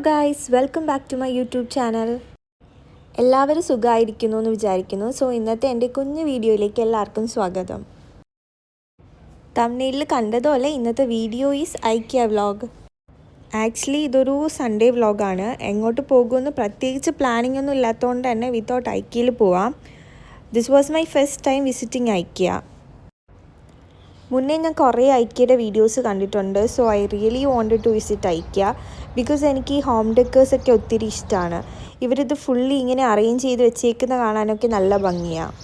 Guys, welcome back to my YouTube channel. എല്ലാവരും സുഖമായിരിക്കുന്നു എന്ന് വിചാരിക്കുന്നു. സോ ഇന്നത്തെ എൻ്റെ കുഞ്ഞു വീഡിയോയിലേക്ക് എല്ലാവർക്കും സ്വാഗതം. തംബ്നെയിലിൽ കണ്ടതുപോലെ ഇന്നത്തെ വീഡിയോ ഈസ് ഐക്യ വ്ളോഗ്. ആക്ച്വലി ഇതൊരു സൺഡേ വ്ളോഗാണ്. എങ്ങോട്ട് പോകുമെന്ന് പ്രത്യേകിച്ച് പ്ലാനിംഗ് ഒന്നും ഇല്ലാത്തതുകൊണ്ട് തന്നെ വിത്തൗട്ട് ഐക്യയിൽ പോവാം. This was my first time visiting IKEA. മുന്നേ ഞാൻ കുറേ ഐക്യയുടെ വീഡിയോസ് കണ്ടിട്ടുണ്ട്. So I really wanted to visit IKEA because എനിക്ക് ഈ ഹോം ഡെക്കേഴ്സൊക്കെ ഒത്തിരി ഇഷ്ടമാണ്. ഇവരിത് ഫുള്ളി ഇങ്ങനെ അറേഞ്ച് ചെയ്ത് വെച്ചേക്കുന്ന കാണാനൊക്കെ നല്ല ഭംഗിയാണ്.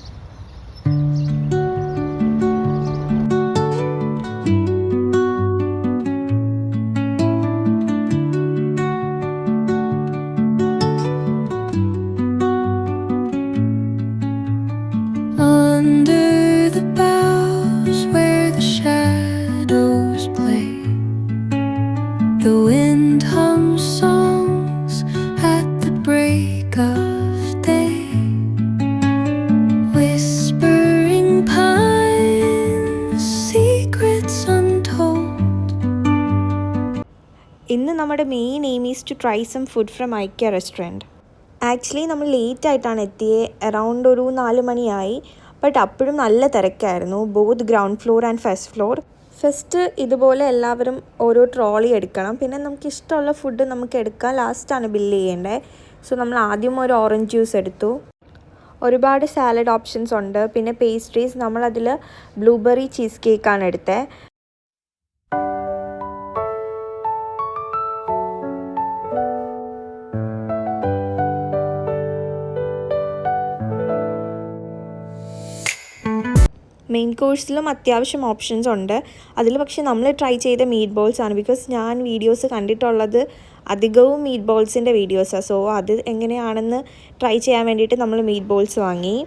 The wind hums songs at the break of day, whispering pines, secrets untold. ഇന്ന് നമ്മുടെ main aim is to try some food from IKEA restaurant. Actually നമ്മൾ ലേറ്റ് ആയിട്ടാണ് എത്തിയത്. അറൗണ്ട് ഒരു 4 മണിയായി. ബട്ട് അപ്പോഴും നല്ല തിരക്കായിരുന്നു, both ground floor and first floor. First ഇതുപോലെ എല്ലാവരും ഓരോ ട്രോളി എടുക്കണം. പിന്നെ നമുക്ക് ഇഷ്ടമുള്ള ഫുഡ് നമുക്ക് എടുക്കാം. ലാസ്റ്റാണ് ബില്ല് ചെയ്യേണ്ടത്. സോ നമ്മൾ ആദ്യം ഒരു ഓറഞ്ച് ജ്യൂസ് എടുത്തു. ഒരുപാട് സാലഡ് ഓപ്ഷൻസ് ഉണ്ട്. പിന്നെ പേസ്ട്രീസ്, നമ്മളതിൽ ബ്ലൂബെറി ചീസ് കേക്കാണ് എടുത്തത്. മെയിൻ കോഴ്സിലും അത്യാവശ്യം ഓപ്ഷൻസ് ഉണ്ട്. അതിൽ പക്ഷേ നമ്മൾ ട്രൈ ചെയ്ത മീറ്റ് ബോൾസ് ആണ്. ബിക്കോസ് ഞാൻ വീഡിയോസ് കണ്ടിട്ടുള്ളത് അധികവും മീറ്റ് ബോൾസിൻ്റെ വീഡിയോസാണ്. സോ അത് എങ്ങനെയാണെന്ന് ട്രൈ ചെയ്യാൻ വേണ്ടിയിട്ട് നമ്മൾ മീറ്റ് ബോൾസ് വാങ്ങി.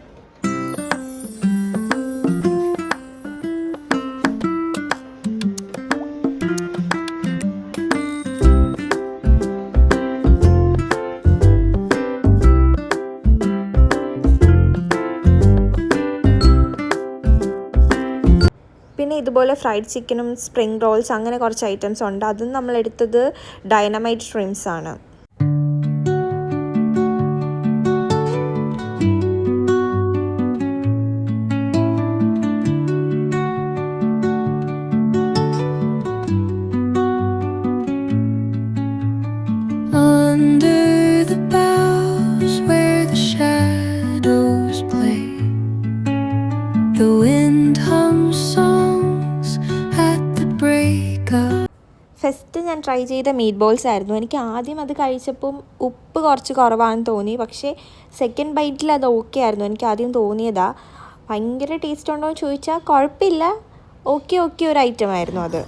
പിന്നെ ഇതുപോലെ ഫ്രൈഡ് ചിക്കനും സ്പ്രിംഗ് റോൾസ് അങ്ങനെ കുറച്ച് ഐറ്റംസ് ഉണ്ട്. അതും നമ്മളെടുത്തത് ഡൈനമൈറ്റ് ഷ്രിംപ്സ് ആണ്. Under the boughs where the shadows play, the wind hums songs at the break of. First ഞാൻ ട്രൈ ചെയ്ത മീറ്റ് ബോൾസ് ആയിരുന്നു. എനിക്ക് ആദ്യം അത് കഴിച്ചപ്പം ഉപ്പ് കുറച്ച് കുറവാണെന്ന് തോന്നി. പക്ഷേ സെക്കൻഡ് ബൈറ്റിൽ അത് ഓക്കെ ആയിരുന്നു. എനിക്ക് ആദ്യം തോന്നിയതാ. ഭയങ്കര ടേസ്റ്റ് ഉണ്ടോ എന്ന് ചോദിച്ചാൽ കുഴപ്പമില്ല, ഓക്കെ ഒരു ഐറ്റം ആയിരുന്നു അത്.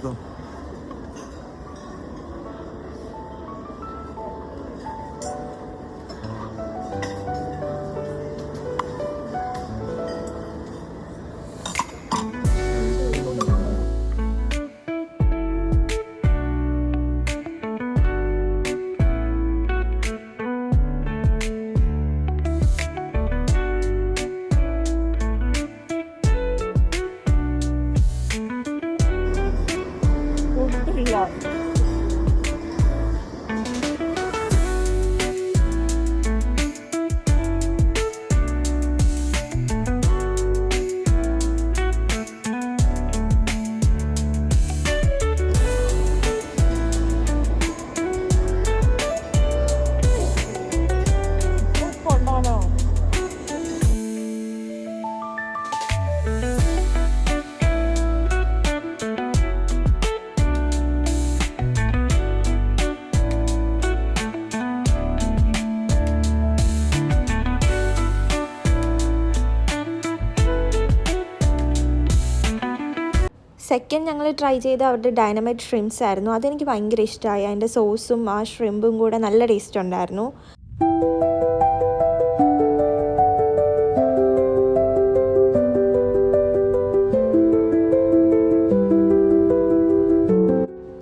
സെക്കൻഡ് ഞങ്ങൾ ട്രൈ ചെയ്ത അവരുടെ ഡൈനമൈറ്റ് ഷ്രിംപ്സ് ആയിരുന്നു. അതെനിക്ക് ഭയങ്കര ഇഷ്ടമായി. അതിൻ്റെ സോസും ആ ഷ്രിമ്പും കൂടെ നല്ല ടേസ്റ്റ് ഉണ്ടായിരുന്നു.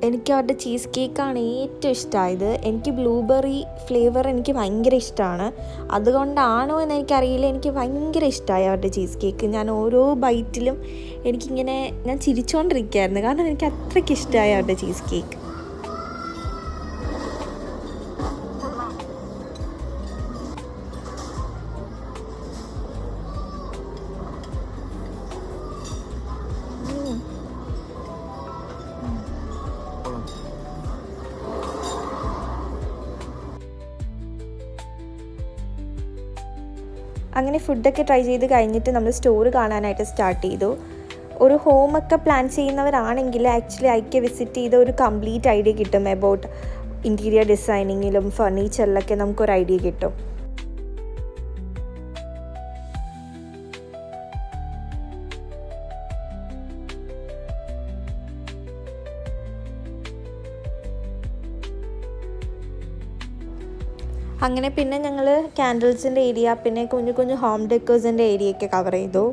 എനിക്ക് അവരുടെ ചീസ് കേക്കാണ് ഏറ്റവും ഇഷ്ടമായത്. എനിക്ക് ബ്ലൂബെറി ഫ്ലേവർ എനിക്ക് ഭയങ്കര ഇഷ്ടമാണ്. അതുകൊണ്ടാണോ എന്ന് എനിക്കറിയില്ല, എനിക്ക് ഭയങ്കര ഇഷ്ടമായി അവരുടെ ചീസ് കേക്ക്. ഞാൻ ഓരോ ബൈറ്റിലും ഞാൻ ചിരിച്ചുകൊണ്ടിരിക്കുകയായിരുന്നു, കാരണം എനിക്ക് അത്രയ്ക്ക് ഇഷ്ടമായി അവരുടെ ചീസ് കേക്ക്. അങ്ങനെ ഫുഡൊക്കെ ട്രൈ ചെയ്ത് കഴിഞ്ഞിട്ട് നമ്മൾ സ്റ്റോർ കാണാനായിട്ട് സ്റ്റാർട്ട് ചെയ്തു. ഒരു ഹോമൊക്കെ പ്ലാൻ ചെയ്യുന്നവരാണെങ്കിൽ ആക്ച്വലി ഐക്യ വിസിറ്റ് ചെയ്ത ഒരു കംപ്ലീറ്റ് ഐഡിയ കിട്ടും അബൌട്ട് ഇൻറ്റീരിയർ ഡിസൈനിങ്ങിലും ഫർണിച്ചറിലൊക്കെ നമുക്കൊരു ഐഡിയ കിട്ടും. അങ്ങനെ പിന്നെ ഞങ്ങൾ ക്യാൻഡിൽസിൻ്റെ ഏരിയ, പിന്നെ കുഞ്ഞു കുഞ്ഞു ഹോം ഡെക്കേഴ്സിൻ്റെ ഏരിയയൊക്കെ കവർ ചെയ്തു.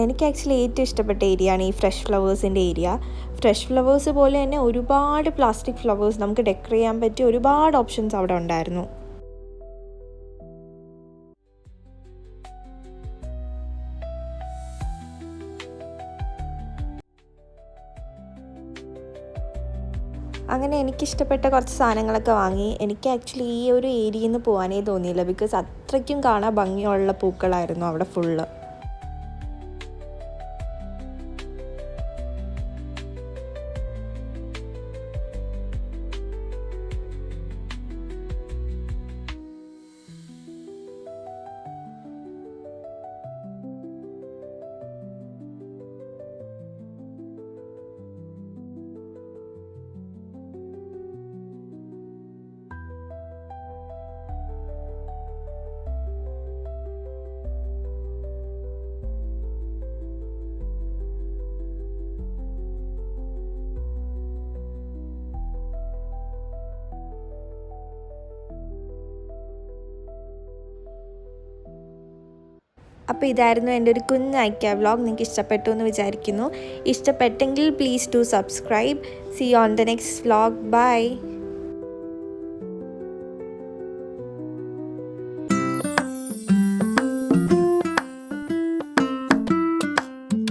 എനിക്ക് ആക്ച്വലി ഏറ്റവും ഇഷ്ടപ്പെട്ട ഏരിയ ആണ് ഈ ഫ്രഷ് ഫ്ലവേഴ്സിൻ്റെ ഏരിയ. ഫ്രഷ് ഫ്ലവേഴ്സ് പോലെ തന്നെ ഒരുപാട് പ്ലാസ്റ്റിക് ഫ്ലവേഴ്സ് നമുക്ക് ഡെക്കറേറ്റ് ചെയ്യാൻ പറ്റിയ ഒരുപാട് ഓപ്ഷൻസ് അവിടെ ഉണ്ടായിരുന്നു. അങ്ങനെ എനിക്കിഷ്ടപ്പെട്ട കുറച്ച് സാധനങ്ങളൊക്കെ വാങ്ങി. എനിക്ക് ആക്ച്വലി ഈ ഒരു ഏരിയയിൽ നിന്ന് പോകാനേ തോന്നിയില്ല, ബിക്കോസ് അത്രയ്ക്കും കാണാൻ ഭംഗിയുള്ള പൂക്കളായിരുന്നു അവിടെ ഫുള്ള്. അപ്പോൾ ഇതായിരുന്നു എൻ്റെ ഒരു കുഞ്ഞ് ഐക്യ വ്ളോഗ്. നിങ്ങൾക്ക് ഇഷ്ടപ്പെട്ടു എന്ന് വിചാരിക്കുന്നു. ഇഷ്ടപ്പെട്ടെങ്കിൽ please do subscribe. See you on the next vlog. By.